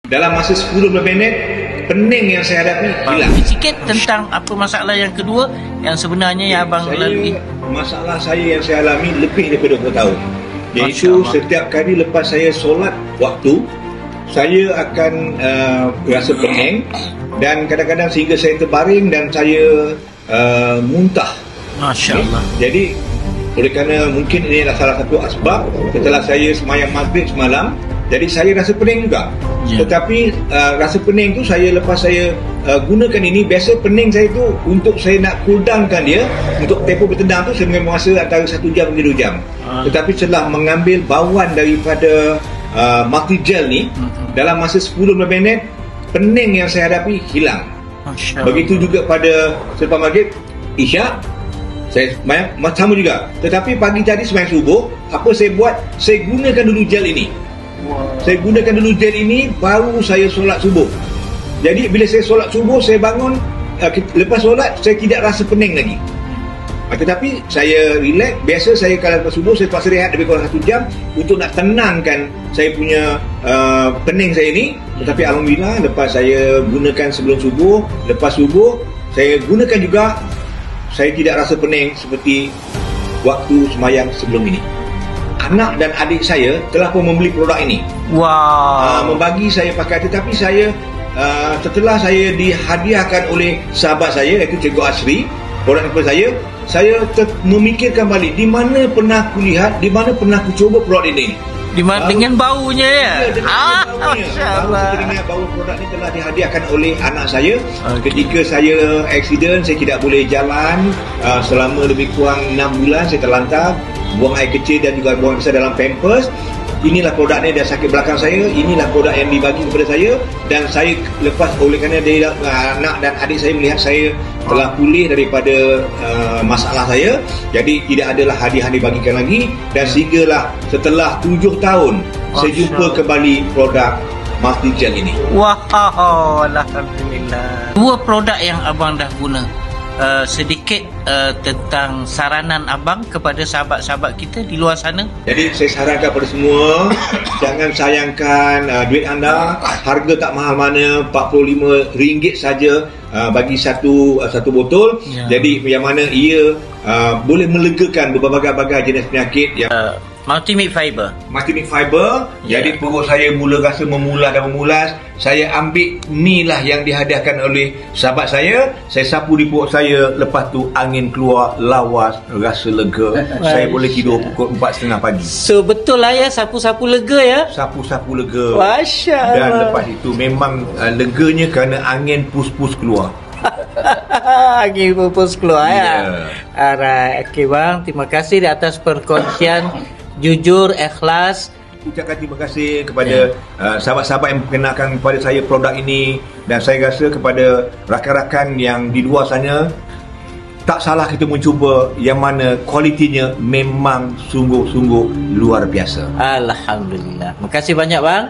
Dalam masa 10 minit, pening yang saya hadapi hilang. Sikit tentang apa masalah yang kedua yang sebenarnya yang abang lalui. Masalah saya yang saya alami lebih daripada 20 tahun. Iaitu setiap kali lepas saya solat waktu, saya akan rasa pening dan kadang-kadang sehingga saya terbaring dan saya muntah. Masya Allah. Jadi oleh kerana mungkin ini adalah salah satu asbab setelah saya semayang maghrib semalam, jadi saya rasa pening juga. Tetapi rasa pening tu saya lepas saya gunakan ini, biasa pening saya tu untuk saya nak cool downkan dia, untuk tempoh bertendang tu saya memang rasa antara 1 jam hingga 2 jam. Tetapi setelah mengambil bauan daripada multi gel ni, dalam masa 10 minit, pening yang saya hadapi hilang. Begitu juga pada selepas maghrib, isyak, saya semayang sama juga. Tetapi pagi tadi semayang subuh, apa saya buat? Saya gunakan dulu gel ini. Saya gunakan dulu gel ini, baru saya solat subuh. Jadi bila saya solat subuh, saya bangun, lepas solat saya tidak rasa pening lagi. Tetapi saya relax. Biasa saya kalau lepas subuh saya terpaksa rehat lebih kurang 1 jam untuk nak tenangkan saya punya pening saya ni. Tetapi alhamdulillah lepas saya gunakan sebelum subuh, lepas subuh saya gunakan juga, saya tidak rasa pening seperti waktu semayang sebelum ini. Anak dan adik saya telah pun membeli produk ini. Membagi saya pakai. Tetapi saya setelah saya dihadiahkan oleh sahabat saya iaitu Cikgu Asri produk kepada saya memikirkan balik, di mana pernah aku lihat, di mana pernah aku cuba produk ini. Dengan baunya ya. Baru saya teringat bahawa produk ini telah dihadiahkan oleh anak saya ketika saya accident, saya tidak boleh jalan selama lebih kurang 6 bulan, saya terlantar, buang air kecil dan juga buang besar dalam pampers. Inilah produk ni, dan sakit belakang saya, inilah produk yang dibagi kepada saya, dan saya lepas oleh kerana dia anak dan adik saya melihat saya telah pulih daripada masalah saya, jadi tidak adalah hadiah dibagikan lagi, dan sehinggalah setelah 7 tahun saya jumpa kembali produk multi gel ini. Alhamdulillah. 2 produk yang abang dah guna, sedikit tentang saranan abang kepada sahabat-sahabat kita di luar sana. Jadi saya sarankan kepada semua, jangan sayangkan duit anda. Harga tak mahal mana, RM45 saja bagi satu botol. Jadi yang mana ia boleh melegakan berbagai-bagai jenis penyakit yang Multimix Fiber. Jadi perut saya mula rasa memulas dan memulas, saya ambil ni lah yang dihadiahkan oleh sahabat saya sapu di perut saya, lepas tu angin keluar, lawas, rasa lega. Saya boleh tidur pukul 4.30 pagi. So betul lah ya, sapu-sapu lega ya. Sapu-sapu lega. Masya Allah. Dan lepas itu memang leganya kerana angin pus-pus keluar. Angin pus keluar ya. Alright, okay bang, terima kasih di atas perkongsian jujur, ikhlas. Ucapkan terima kasih kepada sahabat-sahabat yang memperkenalkan kepada saya produk ini, dan saya rasa kepada rakan-rakan yang di luar sana, tak salah kita mencuba yang mana kualitinya memang sungguh-sungguh luar biasa. Alhamdulillah. Terima kasih banyak bang.